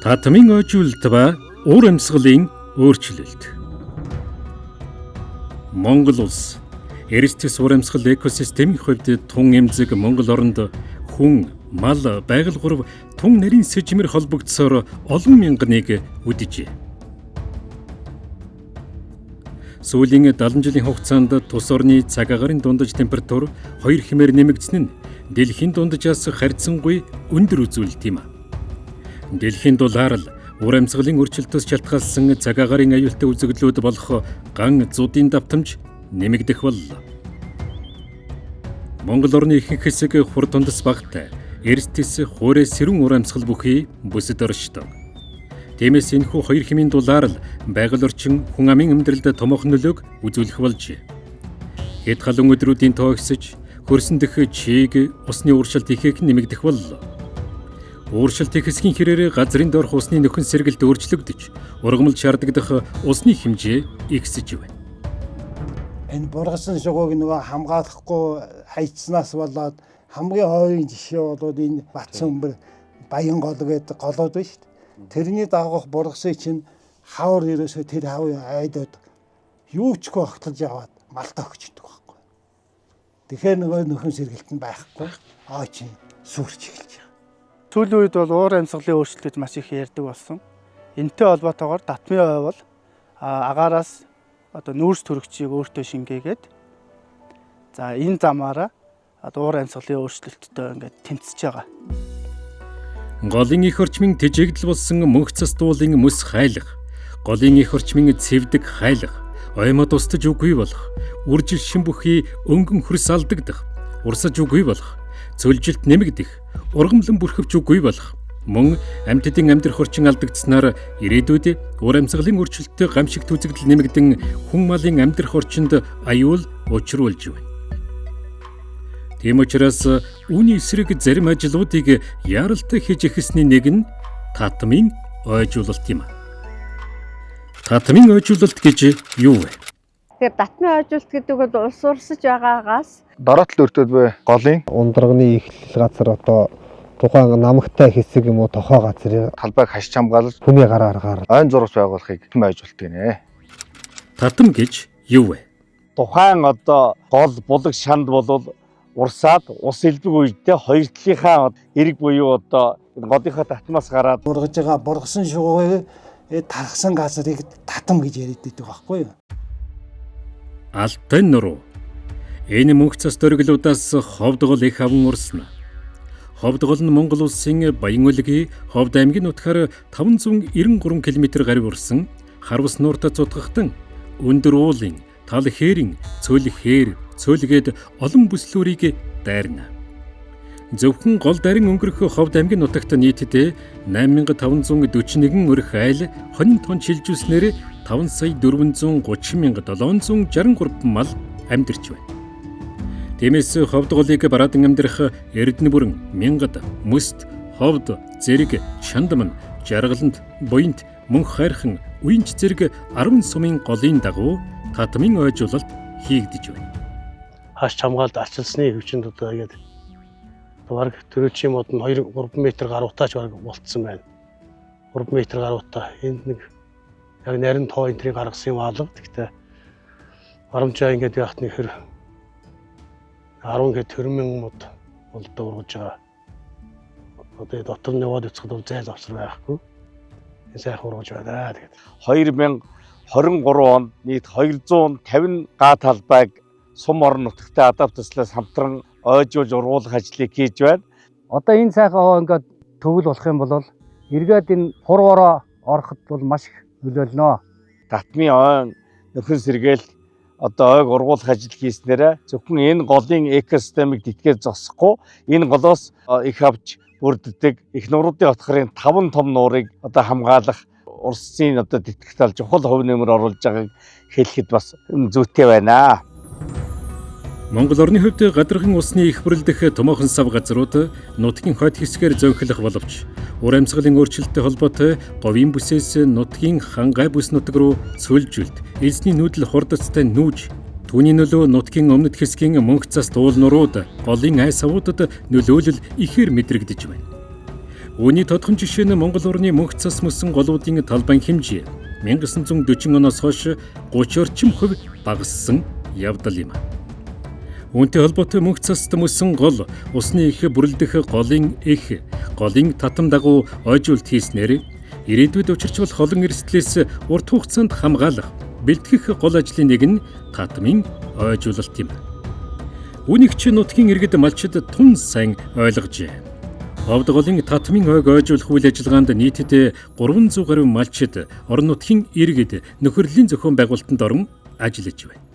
Татмын ойжуулалт ба уур амьсгалын өөрчлөлт. Монгол улс эрсдэс уур амьсгал экосистемийн хувьд тун эмзэг Монгол оронд хүн, мал, байгаль гурав тун нарийн сэжмэр холбогдсоор олон мянганыг үдэжээ. Сүүлийн 70 жилийн хугацаанд тус орны цаг агарын дундаж температур 2 хэмээр нэмэгдсэн нь дэлхийн дунджаас харьцангуй өндөр үзүүлэлт юм. Дэлхийн дулаар л уур амьсгалын өөрчлөлтөөс шалтгаалсан цаг агарын аюултай үзэгдлүүд болох ган зуудын давтамж нэмэгдэх боллоо. Монгол орны ихэнх хэсэг хур тундас багтай, эрсдэс хуурай сэрүүн уур амьсгал бүхий бүсэд оршдог. Тиймээс энэхүү 2 хэмийн дулаар л байгаль орчин хүн амын амьдралд томоохон нөлөөг үзүүлэх болжээ. Хэд халуун өдрүүдийн тоо ихсэж, хөрсөн дэх чийг усны ууршилт ихээхэн нэмэгдэх боллоо. Ууршилт ихсхийн хэрээр газрын доорх усны нөхөн сэргэлт өөрчлөгдөж, ургамал шаардагдах усны хэмжээ ихсэж байна. Энэ бургасан шугууг нөгөө хамгаалахгүй хайцснаас болоод хамгийн хойрын жишээ бол энэ Батсанбэр Баян гол гэдэг голууд байна шүү дээ. Тэрний дагуух бургасын чинь хавар ерөөсөө тэр хавын айдод юу ч гохтолж яваад малтаа өгчдөг байхгүй. Тэгэхээр нөгөө нөхөн сэргэлт нь байхгүй. Чинь сүрч эхэлж байгаа. Сүүлийн үед бол уур амьсгалын өөрчлөлт маш их ярьдаг болсон. Энэтэй холбоотойгоор Татмын ой бол агаараас нүүрс төрөгчийг өөртөө шингээгээд энэ замаараа уур амьсгалын өөрчлөлттэй ингээд тэмцэж байгаа. Голын их орчмын тэжээгдэл болсон мөнх цас дуулын мөс хайлах, голын их орчмын цэвдэг хайлах, оймод устж үгүй болох, үржил шин бүхий өнгөн хөрс алдагдах, урсаж үгүй болох, цөлжилт нэмэгдэх, ургамлан бүрхевч үгүй болох, мөн амьтдын амьдрах орчин алдагдсанаар ирээдүйд уур амьсгалын өөрчлөлттэй гамшигт үзэгдэл нэмэгдэн хүн малын амьдрах орчинд аюул учруулж байна. Тийм учраас үүний эсрэг зарим ажлуудыг яаралтай хийж эхэлсний нэг нь татмын ойжуулалт юм. Татмын ойжуулалт гэж юу вэ? Тэгэхээр татмын ойжуулалт гэдэг бол улс урсаж байгаагаас дараатал өртөөд бай голын Ундрагны эхлэл газар тухайн намагтай хэсэг юм уу тохоо газрын талбайг хашиж хамгаалж хүний гараа аргаар ойн зураг байгуулахыг ойжуулалт гинэ. Татам гэж юу вэ? Тухайн гол булаг шанд болвол урсаад ус элбэг үедээ хоёр талынхаа эрэг буюу голынхаа татмаас гараад бургаж байгаа бургасан шугууг тархсан газрыг татам гэж яриад байдаг байхгүй юу? Алтай нуруу. Энэ мөнх цас дөрглүүдээс ховдгол их аван урсна. Ховдгол нь Монгол улсын Баян өлгийн Ховд аймгийн нутгаар 593 км гаруй урсан харвас нууртаа цутгахтан өндөр уулын, тал хээрийн, цөл хээр, цөлгээд олон бүслүүрийг дайрна. Зөвхөн гол дайран өнгөрөх Ховд аймгийн нутагт нийтдээ 8541 өрх айл хонин тон шилжүүлснээр 5,430,763 мал амьдарч байна. Тиймээс Ховд голыг бараадан амьдрах Эрдэнэ бүрэн, Мянгад, Мөст, Ховд, Зэрэг, Чандман, Жаргаланд, Буянт, Мөнх хайрхан, Уянч зэрэг 10 сумын голын дагуу татмын ойжуулалт хийгдэж байна. Хаш хамгаалт арчилсны хөвчөнд ингээд бараг төрөлчийн мод нь 2-3 м гаруйтаач бараг болцсон байна. 3 м гаруйтай. Энд нэг яг нарийн тоо энтрийг гаргасан юм алга. Гэхдээ харамжаа ингээд яахт нэг хэр 10 гэ төрмөн мод болдоо ургаж байгаа. Дотор нь яваад үцхэд зайл авсар байхгүй. Энэ сайхан ургаж байна. Тэгээд 2023 онд нийт 250 га талбайг сум орон нутагтай адаптацлаас хамтран ойжуулж ургуулах ажлыг хийж байна. Одоо энэ сайхан хоо ингээд төвөл болох юм бол эргээд энэ хурвороо ороход бол маш их нөлөөлнө. Татмын ойн нөхөн сэргээл ойг ургуулах ажил хийснээр зөвхөн энэ голын экосистемийг тэтгэж зогсохгүй энэ голоос их авч бүрддэг их нуруудын отхорын 5 том нуурыг хамгаалах урссын тэтгэх тал чухал хувь нэмэр оруулж байгааг хэлэхэд бас зүйтэй байна. Монгол орны хувьд гадарган усны их бүрлдэх томоохон сав газрууд нутгийн хойд хэсгээр зөөнхлөх боловч уур амьсгалын өөрчлөлттэй холбоотой говийн бүсээс нутгийн хангай бүс нутаг руу цөлжилт, эзний нүүдэл хурдцтай нүүж, түүний нөлөө нутгийн өмнөд хэсгийн мөнх цас дуул нурууд, голын ай савуудад нөлөөлөл ихээр мэдрэгдэж байна. Үүний тодхон жишээ нь Монгол орны мөнх цас мөсөн голуудын талбайн хэмжээ 1940 оноос хойш 30 орчим хувь багассан явдал юм. Үүнтэй холбоотой мөнх цаст мөсөн гол усны их бүрлдэх голын их, голын татам дагуу ойжуулт хийснээр ирээдүйд учирч болох олон эрсдлээс урт хугацаанд хамгаалах, бэлтгэх гол ажлын нэг нь татмын ойжуулалт юм. Үүнийг ч нутгийн иргэд малчид тун сайн ойлгожээ. Ховд голын татмын ойг ойжуулах үйл ажиллагаанд нийтдээ 300 гаруй малчид орон нутгийн иргэд нөхөрлөлийн зохион байгуулалтанд орон ажиллаж байна.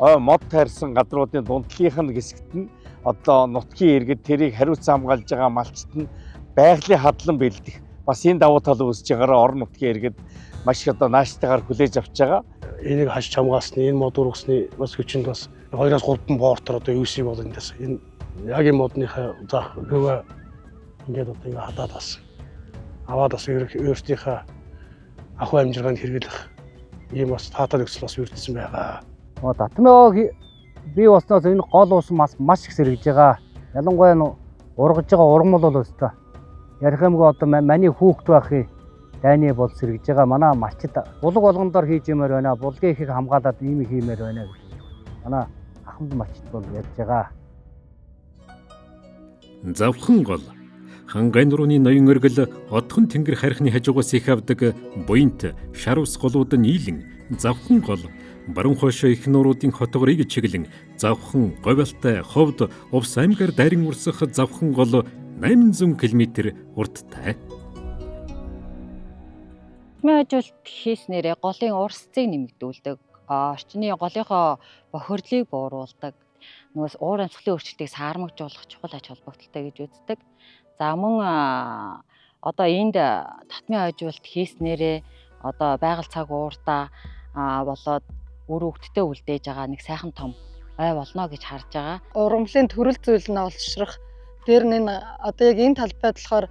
Мод тайрсан гадруудын дундлынх нь хэсэгт нь одоо нутгийн иргэд тэрийг хариуцсан хамгаалж байгаа малчид нь байгалийн хадлан бэлдэх бас энэ давуу тал үүсэж байгаараа орон нутгийн иргэд маш их одоо нааштайгаар хүлээж авч байгаа. Энийг хаш хамгаалсны энэ мод ургасны бас хүчинд бас 2-3 боортор одоо юусыг бол эндээс энэ яг энэ модныхаа зах хөвөө ингээд одоо ингээ хадаад бас аваад бас өөртөөхөө ахуй амжиргаанд хэрэглэх ийм бас таатай нөхцөл бас үрдсэн байгаа. Татмын бий болсноос энэ гол ус маш их сэргэж байгаа. Ялангуяа ургаж байгаа ургамал бол өстой. Ярих юмгүй одоо маний хүүхд байхыг дайны бол сэргэж байгаа. Манай малчид булаг болгондоор хийж юмаар байна. Булгийн ихийг хамгаалаад ийм их хиймээр байна гэж. Манай ахмад малчид бол ярьж байгаа. Завхан гол хангай нурууны ноён өргөл одхон тэнгэр харихны хажуугаас их авдаг буянт шар ус голууд нийлэн завхан гол баруун хойшоо их нууруудын хотгорыг чиглэн завхан говьалтай ховд увс аймгаар дайран урсах завхан гол 800 км урттай. Татмын хийснээрээ голын урсцыг нэмэгдүүлдэг. Орчны голынхоо бохирдлыг бууруулдаг. Нуус уур амьсгалын өөрчлөлтийг саармагжуулах чухал ач холбогдолтой гэж үздэг. За мөн одоо энд татмын ойжуулалт хийснээрээ одоо байгаль цаг ууртаа болоод үр хөвгтдээ үлдээж байгаа нэг сайхан том ой болно гэж харж байгаа. Ургамлын төрөл зүйл нь олшрах. Тэр нь одоо яг энэ талбайд болохоор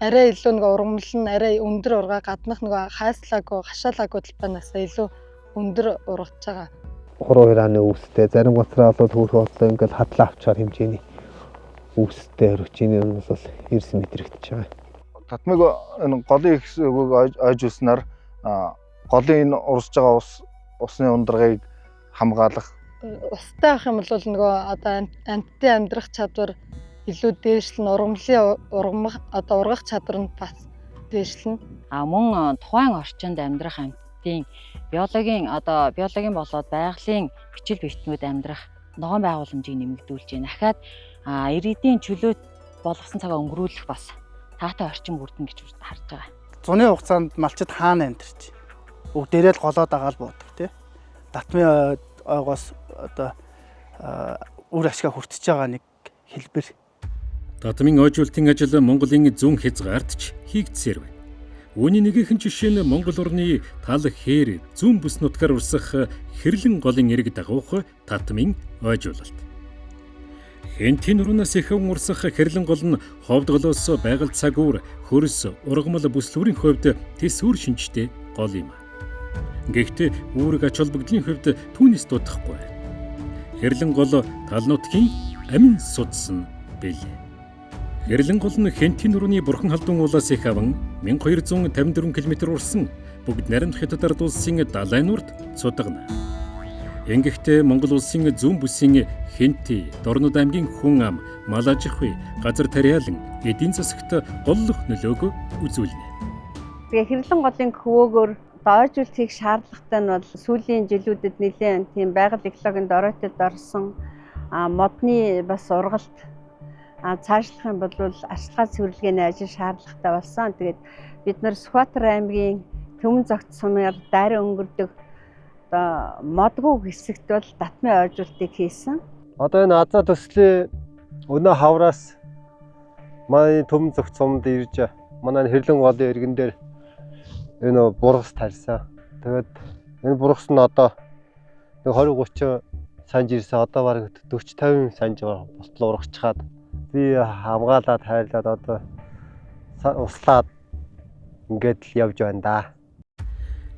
арай илүү нэг ургамл нь арай өндөр ургаа гаднах нэг хайслаагүй, хашаалаагүй талбайнаас илүү өндөр ургаж байгаа. Хуруу хирааны үүстэй зарим гоцроо болоод хөөх болоо ингээд хадлаа авчаар хэмжээний үүстэй өрчиний өмнөөс бол 90 м хэрэгтэж байгаа. Татмыг энэ голын их өгөөг ойжуулснаар голын энэ урсж байгаа усны ундрагыг хамгаалах. Устай ах юм бол нөгөө одоо амьтдын амьдрах чадвар илүү дээшлэн, ургамлын одоо ургах чадвар нь бас дээшлэн. Мөн тухайн орчинд амьдрах амьтдын биологийн болоод байгалийн бичил битнүүд амьдрах ногоон байгууламжийг нэмэгдүүлж байна. Дахиад ирээдүйн чөлөөт болгосон цагаа өнгөрүүлэх бас таатай орчин бүрдэн гэж харж байгаа. Зуны хугацаанд малчид хаана амьдарч бүгдээрээ л голоод агаал буудаг тий. Татмын ойгоос одоо үр ашгаа хүртэж байгаа нэг хэлбэр. Татмын ойжуулалтын ажил Монголын зүүн хязгаартч хийгдсээр байна. Үүний нэгэн жишээ нь Монгол орны тал хээр зүүн бүс нутгаар урсах хэрлэн голын эрг дагуух татмын ойжуулалт. Хэнтийн нуруунаас ихэвэн урсах хэрлэн гол нь ховд голоос байгаль цагуур, хөрс, ургамал бүслүүрийн хувьд тэсвэр шинжтэй гол юм. Гэхдээ үүрэг ач холбогдлын хувьд түүнээс дутахгүй. Хэрлэн гол тал нутгийн амин судсан бэлээ. Хэрлэн гол нь Хэнтийн нурууны бурхан халдун уулаас их аван 1254 км урсан бүгд наримт хятад улсын далай нурд цудагна. Ингэхдээ Монгол улсын зүүн бүсийн Хэнти, Дорнод аймгийн хүн ам, Малажихүй, газар тариалан эдийн засагт голлох нөлөөг үзүүлнэ. Тэгээ хэрлэн голын хөвөөгөр ойжуулалт хийх шаардлагатай нь бол сүүлийн жилүүдэд нэлээд тийм байгаль экологийн дороотод орсон модны бас ургалт цаашлах юм бол арчилгаа цэвэрлэгээний ажил шаардлагатай болсон. Тэгээд бид нар Сүхбаатар аймгийн Төмөн Зогт сумаар дайран өнгөрдөг одоо модгүй хэсэгт бол татмын ойжуулалтыг хийсэн. Одоо энэ азаа төслийн өнөө хавраас манай Төмөн Зогт сумд ирж манай хэрлэн голын иргэн дээр энэ бургас тарьсан. Тэгээд энэ бургас нь одоо 20-30 санж ирсэн. Одоо бараг 40-50 санж болтол урагчаад би хамгаалаад хайрлаад одоо услаад ингээд л явж байна да.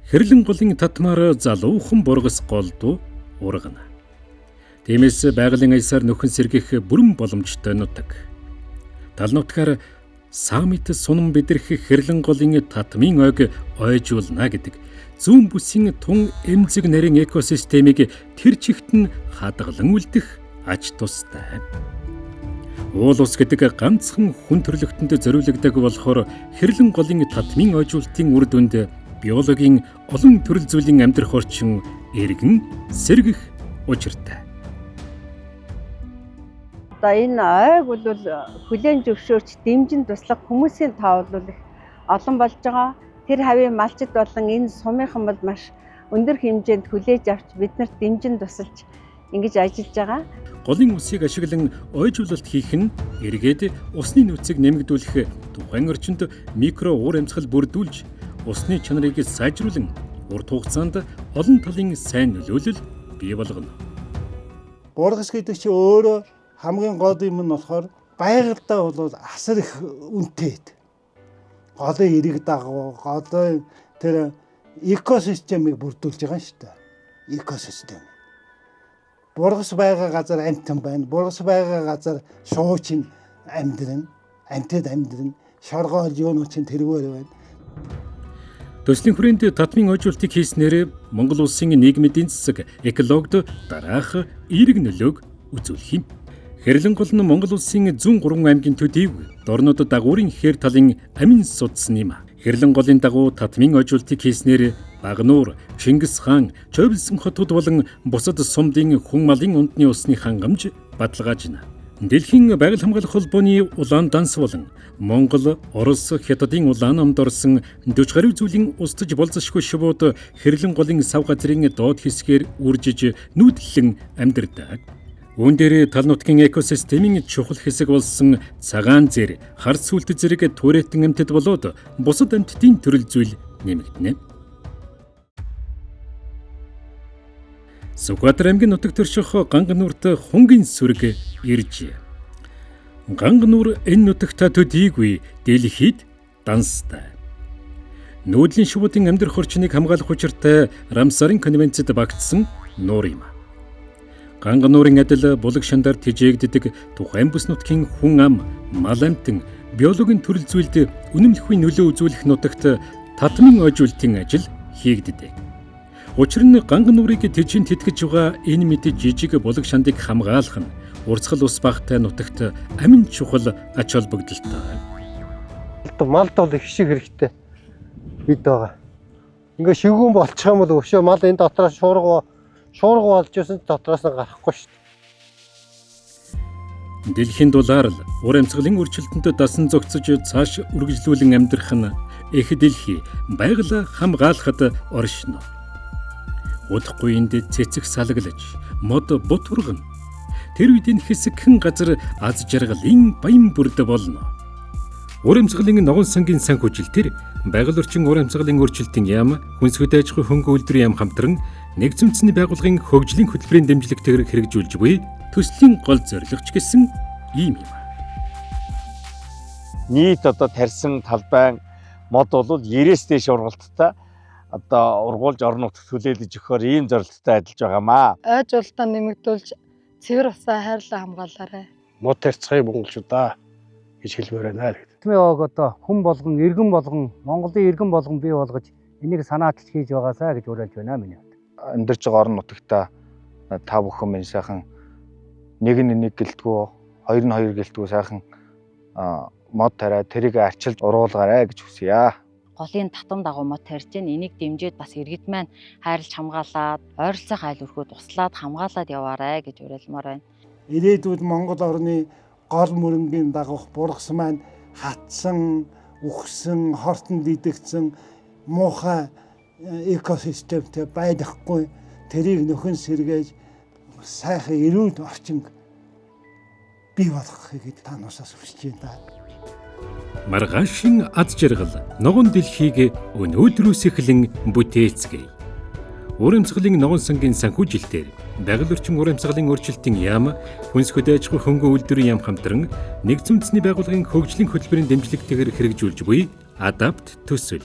Хэрлэн голын татмаар залуухан бургас голдуу ургана. Тиймээс байгалийн аясаар нөхөн сэргийх бүрэн боломжтой нутаг. Тал нутгаар Самит сунам бэдрэх хэрлэн голын татмын ойг ойжуулна гэдэг зүүн бүсийн тун эмзэг нарийн экосистемийг тэр чигт нь хадгалан үлдэх ач тустай. Уул ус гэдэг ганцхан хүн төрлөختөнд зориулагддаг болохоор хэрлэн голын татмын ойжуулалтын үр дүнд биологийн олон төрөл зүйлийн амьдрах орчин эргэн сэргэх учиртай. Одоо энэ ойг бол хүлээн зөвшөөрч дэмжин туслах хүмүүсийн тоо бол их олон болж байгаа. Тэр хавийн малчид болон энэ сумынхан бол маш өндөр хэмжээнд хүлээж авч биднэрт дэмжин тусалж ингэж ажиллаж байгаа. Голын усыг ашиглан ойжуулалт хийх нь эргээд усны нөөцийг нэмэгдүүлэх, тухайн орчинд микро уур амьсгал бүрдүүлж, усны чанарыг сайжруулан урт хугацаанд олон талын сайн нөлөөлөл бий болгоно. Бургас гэдэг чинь өөрөө хамгийн гол юм нь болохоор байгальдаа бол асар их үнэтэй. Голын эрэг дагуу, голын тэр экосистемийг бүрдүүлж байгаа шүү дээ. Экосистем. Бургас байгаа газар амьтан байна. Бургас байгаа газар шуучин амьдрын, амьтад амьдрын, шоргоол юунууд чинь тэргээр байна. Төслийн хүрээнд татмын ойжуулалтыг хийснээр Монгол улсын нийгмийн эдийн засаг, экологид дараах эерэг нөлөөг үзүүлэх юм. Хэрлэн гол нь Монгол улсын 103 аймгийн төдийг дорнод дагуурын хээр талын амин судсан юм. Хэрлэн голын дагуу татмын ойжуулалтыг хийснээр Багнуур, Чингис хаан, Чойвлсон хотууд болон бусад сумдын хүн малын ундны усны хангамж баталгаажна. Дэлхийн байгаль хамгаалах холбооны улаан данс болон Монгол, Орос, Хятадын улаан намд орсон 40 гаруй зүйлийн устж болзошгүй шувууд хэрлэн голын сав газрын доод хэсгээр үржиж нүүдлэн амьдардаг. Үүн дээр тал нутгийн экосистемийн чухал хэсэг болсон цагаан зэр, хар сүлт зэрэг туурайтан амьтад болоод бусад амьтдын төрөл зүйл нэмэгдэнэ. Сүхбаатар аймгийн нутаг төрших Гангануурт хунгийн сүрэг ирж. Гангануур энэ нутагта төдийгүй дэлхийд данстай. Нүүдлийн шувуудын амьдрах орчныг хамгаалах учиртай Рамсарын конвенцэд багтсан нуур юм. Гангануурын адил булаг шандар тэжээгддэг тухайн бүс нутгийн хүн ам, мал амьтан, биологийн төрөл зүйлд үнэмлэхүйн нөлөө үзүүлэх нутагт татмын ойжуулалтын ажил хийгддэг. Учир нь Гангануурыг тэжин тэтгэж байгаа энэ мэд жижиг булаг шандыг хамгаалах нь урсгал ус багтай нутагт амин чухал ач холбогдолтой. Малд бол их шиг хэрэгтэй бид байгаа. Ингээ шивгүүн болчих юм бол өшөө мал энэ дотроос шуурга болж байсан дотроос нь гарахгүй шүү дээ. Дэлхийн дулаар л ур амьсгалын өөрчлөлтөнд дасан зохицож цааш үргэлжлүүлэн амьдрах нь их дэлхий байгаль хамгаалахад оршино. Удахгүй энд цэцэг салглаж, мод бут ургана. Тэр үеийн хэсэгхэн газар аз жаргалын баян бүрд болно. Ур амьсгалын ногоон сангийн санхүүжилтээр байгаль орчин ур амьсгалын өөрчлөлтийн яам, хүнсгэж аж ахуй хөнгө үйлдвэрийн яам хамтран нэгдсэн үндэсний байгууллагын хөгжлийн хөтөлбөрийн дэмжлэгтэйгээр хэрэгжүүлж буй төслийн гол зорилгоч гэсэн ийм юм. Нийт одоо тарьсан талбайн мод бол 90-с дээш ургалттай одоо ургуулж орон нутагт хүлээлгэж өгөхөөр ийм зорилттой ажиллаж байгаамаа. Ойжуулалтаа нэмэгдүүлж цэвэр усаа хайрлаа хамгаалаарай. Мод тарьцгай монголчуудаа гэж хэлмээр байна. Татмын ойг одоо хүн болгон, иргэн болгон, Монголын иргэн болгон бий болгож энийг санаачлж хийж байгаасаа гэж уриалж байна миний хувьд. Амьдарч байгаа орон нутагта та бүхэн минь сайхан нэг нь нэг гэлтгүү, хоёр нь хоёр гэлтгүү сайхан мод тариа тэрийг арчилж уруулгаарай гэж хүсье. Голын татам дагуу мод тарьж гин энийг дэмжиж бас иргэд маань хайрлж хамгаалаад, ойролцоо хайл өрхөө туслаад хамгаалаад яваарай гэж уриалмаар байна. Ирээдүйд Монгол орны гол мөрөнгийн дагуух бургас маань хатсан, үхсэн, хортонд идэгдсэн муухай экосистемтэй байхгүй тэрийг нөхөн сэргээж сайхан эрүүл орчин бий болгохыг танаас хүсэж байна. Маргаашийн аз жаргал ногоон дэлхийг өнөөдрөөс эхлэн бүтээцгээе. Ур амьсгалын ногоон сангийн санхүүжилтээр байгаль орчин ур амьсгалын өөрчлөлтийн яам, хүнсгэж аж ахуй хөнгө үйлдвэрийн яам хамтран нэгдсэн үндэсний байгууллагын хөгжлийн хөтөлбөрийн дэмжлэгтэйгээр хэрэгжүүлж буй Адапт төсөл